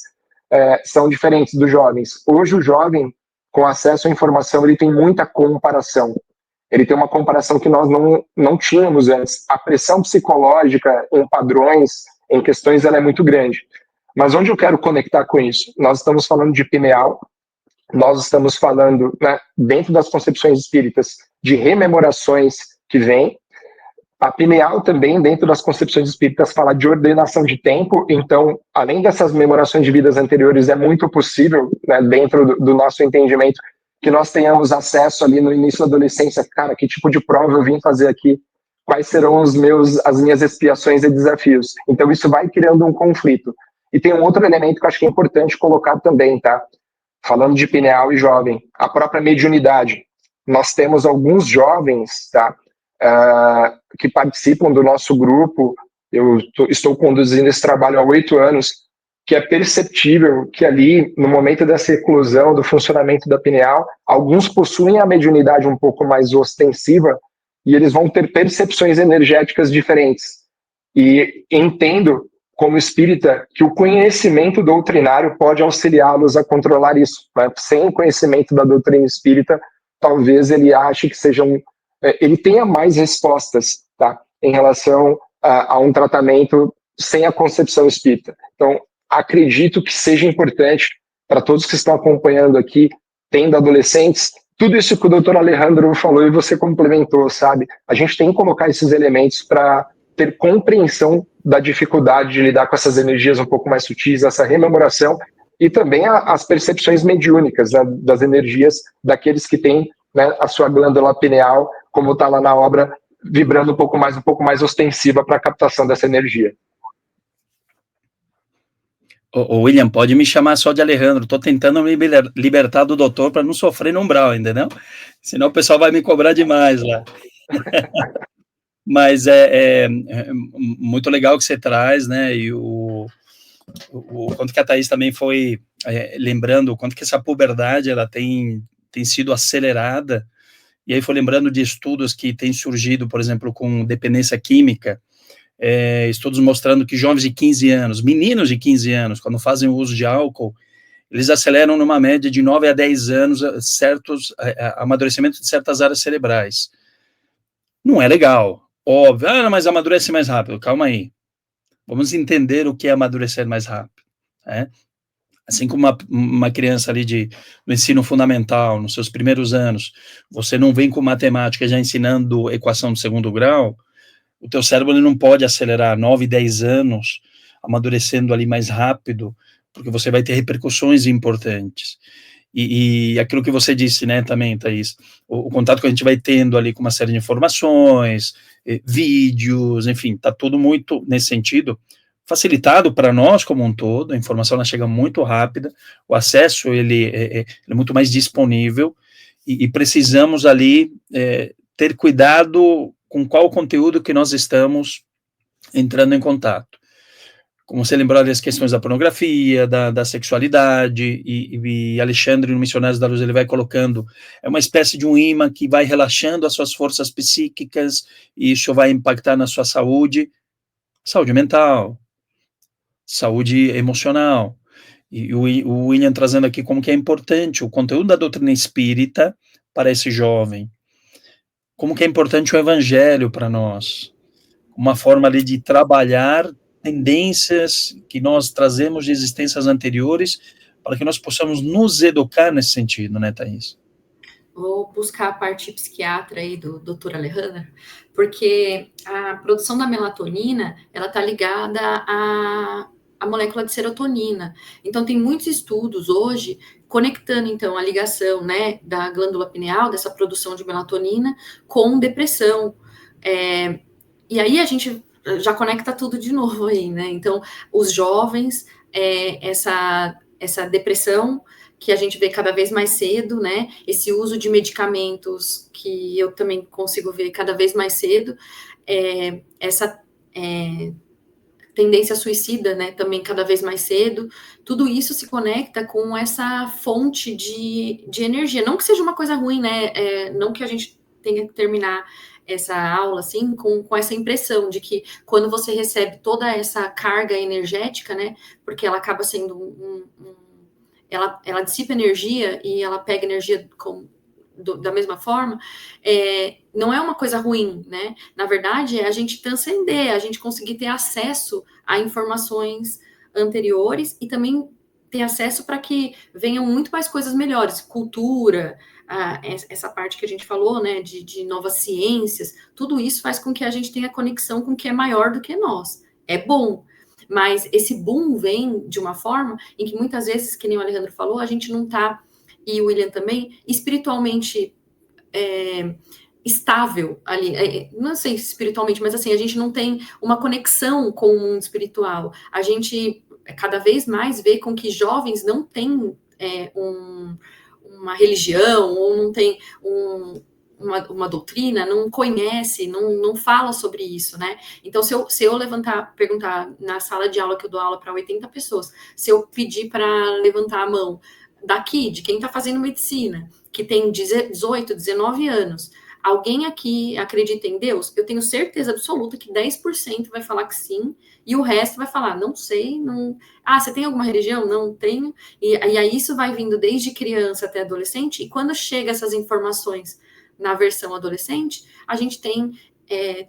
são diferentes dos jovens. Hoje, o jovem, com acesso à informação, ele tem muita comparação. Ele tem uma comparação que nós não tínhamos antes. A pressão psicológica em padrões, em questões, ela é muito grande. Mas onde eu quero conectar com isso? Nós estamos falando de pineal, nós estamos falando, né, dentro das concepções espíritas, de rememorações que vêm. A pineal também, dentro das concepções espíritas, fala de ordenação de tempo. Então, além dessas memorações de vidas anteriores, é muito possível, né, dentro do nosso entendimento, que nós tenhamos acesso ali no início da adolescência. Cara, que tipo de prova eu vim fazer aqui? Quais serão as minhas expiações e desafios? Então, isso vai criando um conflito. E tem um outro elemento que eu acho que é importante colocar também, tá? Falando de pineal e jovem, a própria mediunidade. Nós temos alguns jovens, tá? Que participam do nosso grupo. Eu estou conduzindo esse trabalho há 8 anos, que é perceptível que ali, no momento dessa eclosão do funcionamento da pineal, alguns possuem a mediunidade um pouco mais ostensiva e eles vão ter percepções energéticas diferentes. E entendo, como espírita, que o conhecimento doutrinário pode auxiliá-los a controlar isso. Né? Sem o conhecimento da doutrina espírita, talvez ele ache que ele tenha mais respostas, tá, em relação a um tratamento sem a concepção espírita. Então, acredito que seja importante para todos que estão acompanhando aqui, tendo adolescentes, tudo isso que o doutor Alejandro falou e você complementou, sabe? A gente tem que colocar esses elementos para ter compreensão da dificuldade de lidar com essas energias um pouco mais sutis, essa rememoração, e também as percepções mediúnicas, né, das energias daqueles que têm, né, a sua glândula pineal, como está lá na obra, vibrando um pouco mais ostensiva para a captação dessa energia. O William, pode me chamar só de Alejandro, estou tentando me libertar do doutor para não sofrer no umbral, entendeu? Senão o pessoal vai me cobrar demais lá. Mas é muito legal que você traz, né, e o quanto que a Thaís também foi lembrando, o quanto que essa puberdade ela tem sido acelerada, e aí foi lembrando de estudos que têm surgido, por exemplo, com dependência química, estudos mostrando que jovens de 15 anos, meninos de 15 anos, quando fazem o uso de álcool, eles aceleram numa média de 9 a 10 anos certos amadurecimento de certas áreas cerebrais. Não é legal, óbvio, mas amadurece mais rápido, calma aí. Vamos entender o que é amadurecer mais rápido, né? Assim como uma criança ali no ensino fundamental, nos seus primeiros anos, você não vem com matemática já ensinando equação de segundo grau, o teu cérebro ele não pode acelerar 9, 10 anos, amadurecendo ali mais rápido, porque você vai ter repercussões importantes. E aquilo que você disse, né, também, Thaís, o contato que a gente vai tendo ali com uma série de informações, vídeos, enfim, está tudo muito, nesse sentido, facilitado para nós como um todo, a informação ela chega muito rápida, o acesso ele é muito mais disponível, e precisamos ali ter cuidado com qual conteúdo que nós estamos entrando em contato. Como você lembrou das questões da pornografia, da sexualidade, e Alexandre, no Missionários da Luz, ele vai colocando, é uma espécie de um imã que vai relaxando as suas forças psíquicas, e isso vai impactar na sua saúde mental, saúde emocional, e o William trazendo aqui como que é importante o conteúdo da doutrina espírita para esse jovem, como que é importante o evangelho para nós, uma forma ali de trabalhar tendências que nós trazemos de existências anteriores, para que nós possamos nos educar nesse sentido, né, Thaís? Vou buscar a parte psiquiatra aí do Dr. Alejandro, porque a produção da melatonina, ela está ligada à molécula de serotonina. Então, tem muitos estudos hoje conectando, então, a ligação, né, da glândula pineal, dessa produção de melatonina, com depressão. E aí a gente já conecta tudo de novo aí, né? Então, os jovens, essa depressão que a gente vê cada vez mais cedo, né? Esse uso de medicamentos que eu também consigo ver cada vez mais cedo, essa tendência suicida, né, também cada vez mais cedo, tudo isso se conecta com essa fonte de energia. Não que seja uma coisa ruim, né, não que a gente tenha que terminar essa aula, assim, com essa impressão de que quando você recebe toda essa carga energética, né, porque ela acaba sendo ela dissipa energia e ela pega energia da mesma forma, não é uma coisa ruim, né? Na verdade, é a gente transcender, a gente conseguir ter acesso a informações anteriores e também ter acesso para que venham muito mais coisas melhores, cultura, essa parte que a gente falou, né, de novas ciências, tudo isso faz com que a gente tenha conexão com o que é maior do que nós. É bom, mas esse boom vem de uma forma em que muitas vezes, que nem o Alejandro falou, a gente não está, e o William também, espiritualmente estável ali, não sei espiritualmente, mas assim, a gente não tem uma conexão com o mundo espiritual. A gente cada vez mais vê com que jovens não têm uma religião, ou não tem uma doutrina, não conhece, não fala sobre isso, né? Então, se eu perguntar na sala de aula, que eu dou aula para 80 pessoas, se eu pedir para levantar a mão daqui, de quem está fazendo medicina, que tem 18, 19 anos, alguém aqui acredita em Deus? Eu tenho certeza absoluta que 10% vai falar que sim, e o resto vai falar, não sei, não... Ah, você tem alguma religião? Não tenho. E aí isso vai vindo desde criança até adolescente, e quando chega essas informações na versão adolescente, a gente tem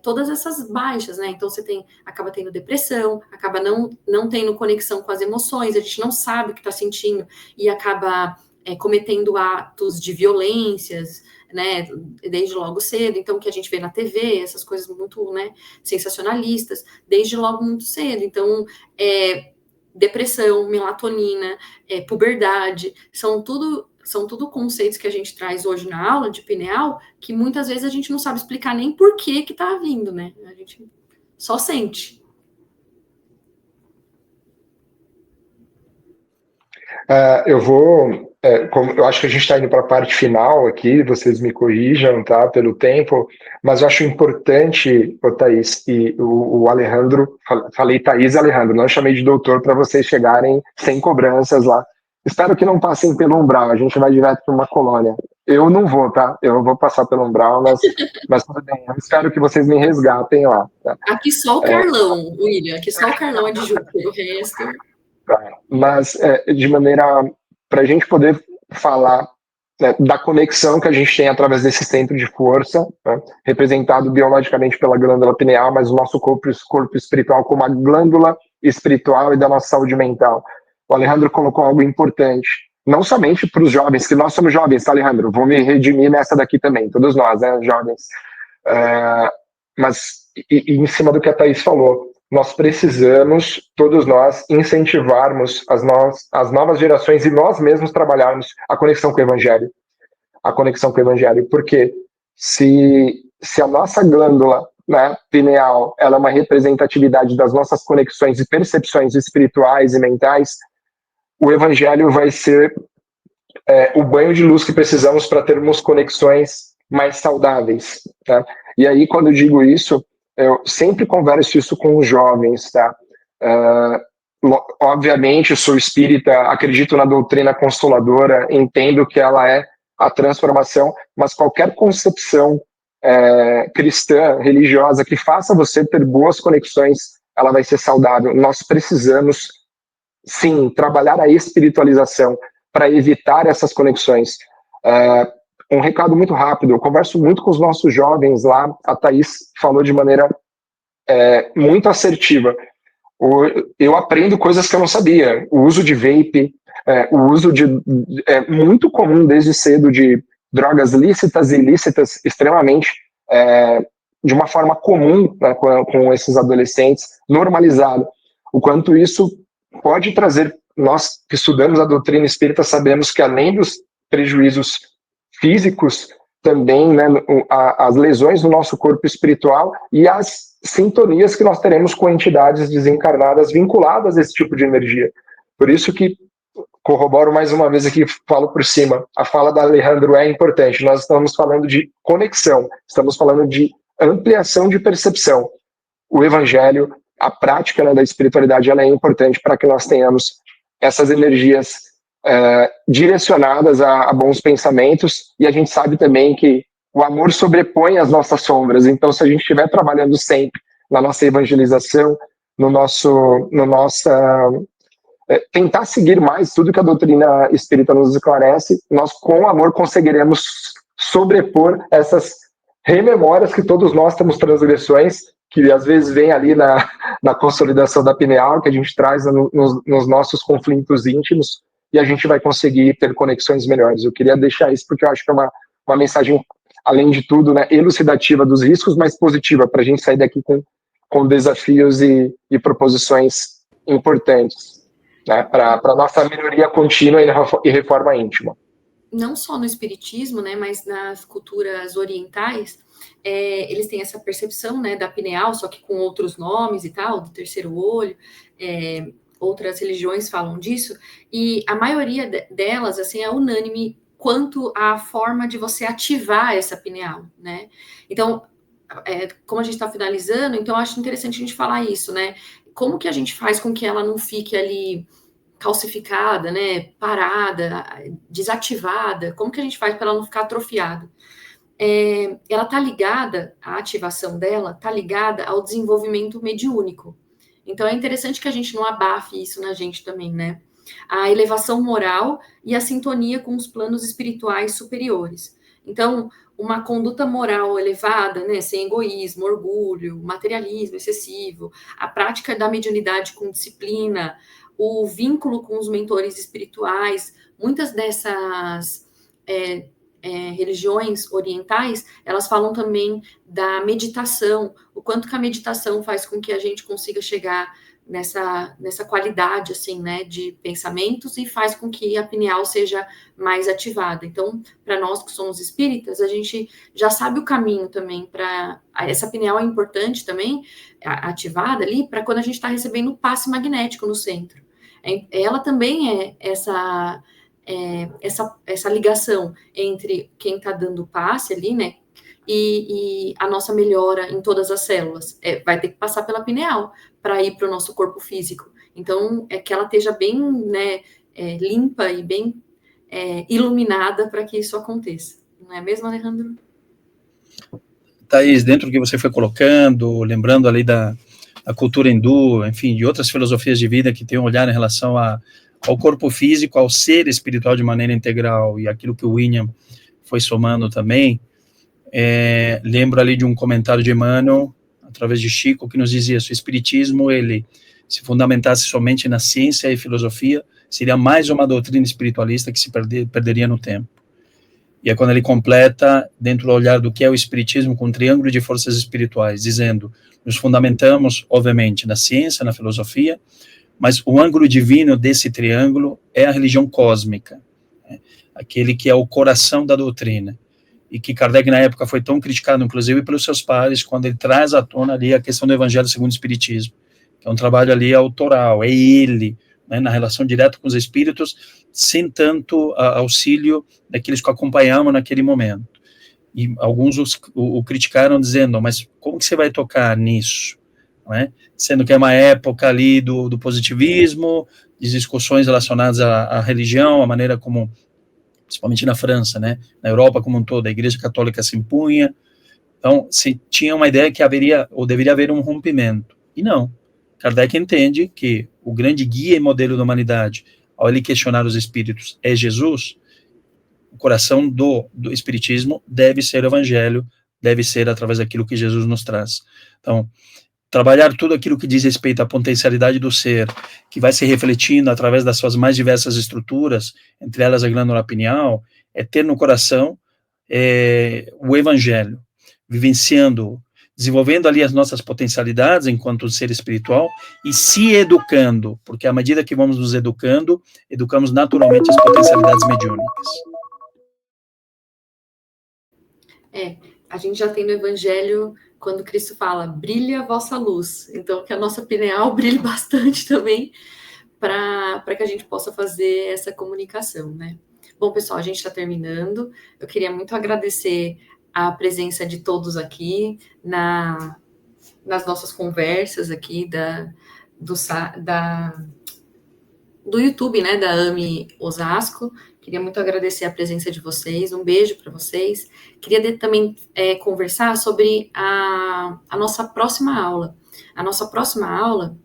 todas essas baixas, né? Então você acaba tendo depressão, acaba não tendo conexão com as emoções, a gente não sabe o que está sentindo e acaba cometendo atos de violências, né, desde logo cedo. Então, o que a gente vê na TV, essas coisas muito, né, sensacionalistas, desde logo muito cedo. Então, depressão, melatonina, puberdade, são tudo conceitos que a gente traz hoje na aula de pineal, que muitas vezes a gente não sabe explicar nem por que tá vindo, né? A gente só sente. Eu acho que a gente está indo para a parte final aqui, vocês me corrijam, tá, pelo tempo, mas eu acho importante, o Thaís e o Alejandro, falei Thaís e Alejandro, não chamei de doutor para vocês chegarem sem cobranças lá. Espero que não passem pelo umbral, a gente vai direto para uma colônia. Eu não vou, tá? Eu não vou passar pelo umbral, mas tudo bem, eu espero que vocês me resgatem lá. Tá? Aqui só o Carlão, William, aqui só o Carlão é de Júpiter, o resto... Mas, de maneira para a gente poder falar, né, da conexão que a gente tem através desse centro de força, né, representado biologicamente pela glândula pineal, mas o nosso corpo espiritual como a glândula espiritual e da nossa saúde mental. O Alejandro colocou algo importante, não somente para os jovens, que nós somos jovens, tá, Alejandro? Vou me redimir nessa daqui também, todos nós, né, jovens. Mas, em cima do que a Thaís falou, nós precisamos, todos nós, incentivarmos as novas gerações e nós mesmos trabalharmos a conexão com o Evangelho. A conexão com o Evangelho, porque se a nossa glândula, né, pineal, ela é uma representatividade das nossas conexões e percepções espirituais e mentais, o Evangelho vai ser o banho de luz que precisamos para termos conexões mais saudáveis. Tá? E aí, quando eu digo isso, eu sempre converso isso com os jovens, tá? Obviamente, sou espírita, acredito na doutrina consoladora, entendo que ela é a transformação, mas qualquer concepção cristã, religiosa, que faça você ter boas conexões, ela vai ser saudável. Nós precisamos, sim, trabalhar a espiritualização para evitar essas conexões. Um recado muito rápido, eu converso muito com os nossos jovens lá, a Thaís falou de maneira muito assertiva. Eu aprendo coisas que eu não sabia, o uso de vape, o uso muito comum desde cedo de drogas lícitas e ilícitas, extremamente, de uma forma comum, né, com esses adolescentes, normalizado. O quanto isso pode trazer, nós que estudamos a doutrina espírita sabemos que além dos prejuízos físicos, também, né, as lesões no nosso corpo espiritual e as sintonias que nós teremos com entidades desencarnadas vinculadas a esse tipo de energia. Por isso que corroboro mais uma vez aqui, falo por cima, a fala da Alejandro é importante. Nós estamos falando de conexão, estamos falando de ampliação de percepção. O Evangelho a prática, né, da espiritualidade ela é importante para que nós tenhamos essas energias direcionadas a bons pensamentos, e a gente sabe também que o amor sobrepõe as nossas sombras. Então, se a gente estiver trabalhando sempre na nossa evangelização, tentar seguir mais tudo que a doutrina espírita nos esclarece, nós com amor conseguiremos sobrepor essas rememórias que todos nós temos, transgressões, que às vezes vem ali na consolidação da pineal, que a gente traz nos nossos conflitos íntimos, e a gente vai conseguir ter conexões melhores. Eu queria deixar isso porque eu acho que é uma mensagem, além de tudo, né, elucidativa dos riscos, mas positiva, para a gente sair daqui com desafios e proposições importantes, né, para a nossa melhoria contínua e reforma íntima. Não só no espiritismo, né, mas nas culturas orientais, eles têm essa percepção, né, da pineal, só que com outros nomes e tal, do terceiro olho, outras religiões falam disso, e a maioria delas, assim, é unânime quanto à forma de você ativar essa pineal, né? Então, como a gente está finalizando, então eu acho interessante a gente falar isso, né? Como que a gente faz com que ela não fique ali calcificada, né, parada, desativada? Como que a gente faz para ela não ficar atrofiada? Ela está ligada, a ativação dela está ligada ao desenvolvimento mediúnico. Então é interessante que a gente não abafe isso na gente também, né? A elevação moral e a sintonia com os planos espirituais superiores. Então, uma conduta moral elevada, né, sem egoísmo, orgulho, materialismo excessivo, a prática da mediunidade com disciplina, o vínculo com os mentores espirituais, muitas dessas religiões orientais, elas falam também da meditação, o quanto que a meditação faz com que a gente consiga chegar nessa qualidade, assim, né, de pensamentos, e faz com que a pineal seja mais ativada. Então, para nós que somos espíritas, a gente já sabe o caminho também para... Essa pineal é importante também, ativada ali, para quando a gente está recebendo o passe magnético no centro. Ela também é essa ligação entre quem está dando o passe ali, né, e a nossa melhora em todas as células. Vai ter que passar pela pineal para ir para o nosso corpo físico. Então, que ela esteja bem, né, limpa e bem iluminada para que isso aconteça. Não é mesmo, Alejandro? Thaís, dentro do que você foi colocando, lembrando ali da cultura hindu, enfim, de outras filosofias de vida que têm um olhar em relação ao corpo físico, ao ser espiritual de maneira integral, e aquilo que o William foi somando também, lembro ali de um comentário de Emmanuel, através de Chico, que nos dizia: se o espiritismo, ele se fundamentasse somente na ciência e filosofia, seria mais uma doutrina espiritualista que se perderia no tempo. E é quando ele completa, dentro do olhar do que é o espiritismo, com um triângulo de forças espirituais, dizendo: nos fundamentamos, obviamente, na ciência, na filosofia, mas o ângulo divino desse triângulo é a religião cósmica, né? Aquele que é o coração da doutrina, e que Kardec, na época, foi tão criticado, inclusive, pelos seus pares, quando ele traz à tona ali a questão do Evangelho segundo o Espiritismo, que é um trabalho ali autoral, é ele, né, na relação direta com os espíritos, sem tanto auxílio daqueles que o acompanhavam naquele momento. E alguns o criticaram dizendo: mas como que você vai tocar nisso? Não é? Sendo que é uma época ali do positivismo, de discussões relacionadas à religião, a maneira como, principalmente na França, né, na Europa como um todo, a Igreja Católica se impunha. Então, se tinha uma ideia que haveria, ou deveria haver, um rompimento. E não. Kardec entende que o grande guia e modelo da humanidade, ao ele questionar os espíritos, é Jesus. O coração do espiritismo deve ser o Evangelho, deve ser através daquilo que Jesus nos traz. Então, trabalhar tudo aquilo que diz respeito à potencialidade do ser, que vai se refletindo através das suas mais diversas estruturas, entre elas a glândula pineal, é ter no coração o Evangelho, vivenciando, desenvolvendo ali as nossas potencialidades enquanto ser espiritual e se educando, porque à medida que vamos nos educando, educamos naturalmente as potencialidades mediúnicas. A gente já tem no Evangelho, quando Cristo fala: brilha a vossa luz. Então, que a nossa pineal brilhe bastante também, para que a gente possa fazer essa comunicação, né? Bom, pessoal, a gente está terminando. Eu queria muito agradecer a presença de todos aqui nas nossas conversas aqui do YouTube, né, da AME Osasco. Queria muito agradecer a presença de vocês, um beijo para vocês. Queria também conversar sobre a nossa próxima aula. A nossa próxima aula,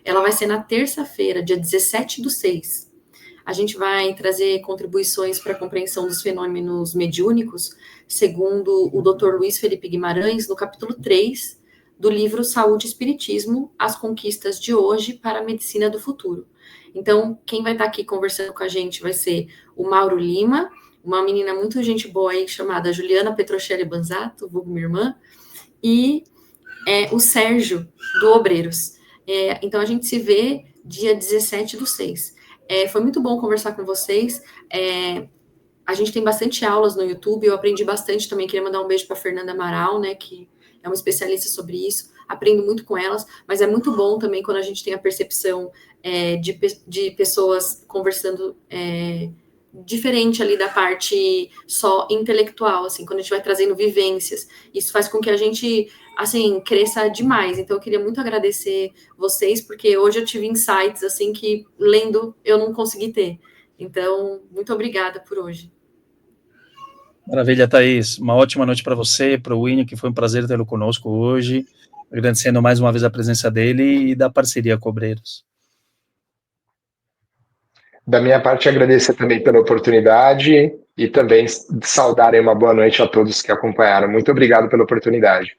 ela vai ser na terça-feira, dia 17/6. A gente vai trazer contribuições para a compreensão dos fenômenos mediúnicos, segundo o Dr. Luiz Felipe Guimarães, no capítulo 3 do livro Saúde e Espiritismo, As Conquistas de Hoje para a Medicina do Futuro. Então, quem vai estar aqui conversando com a gente vai ser o Mauro Lima, uma menina muito gente boa aí, chamada Juliana Petrocelli Banzato, vulgo minha irmã, e o Sérgio, do Obreiros. Então, a gente se vê dia 17/6. Foi muito bom conversar com vocês. A gente tem bastante aulas no YouTube, eu aprendi bastante também. Queria mandar um beijo para a Fernanda Amaral, né, que é uma especialista sobre isso. Aprendo muito com elas, mas é muito bom também quando a gente tem a percepção de pessoas conversando diferente ali da parte só intelectual, assim, quando a gente vai trazendo vivências. Isso faz com que a gente, assim, cresça demais. Então, eu queria muito agradecer vocês, porque hoje eu tive insights, assim, que lendo eu não consegui ter. Então, muito obrigada por hoje. Maravilha, Thaís. Uma ótima noite para você, para o Winnie, que foi um prazer tê-lo conosco hoje, agradecendo mais uma vez a presença dele e da parceria com Obreiros. Da minha parte, agradecer também pela oportunidade e também saudar uma boa noite a todos que acompanharam. Muito obrigado pela oportunidade.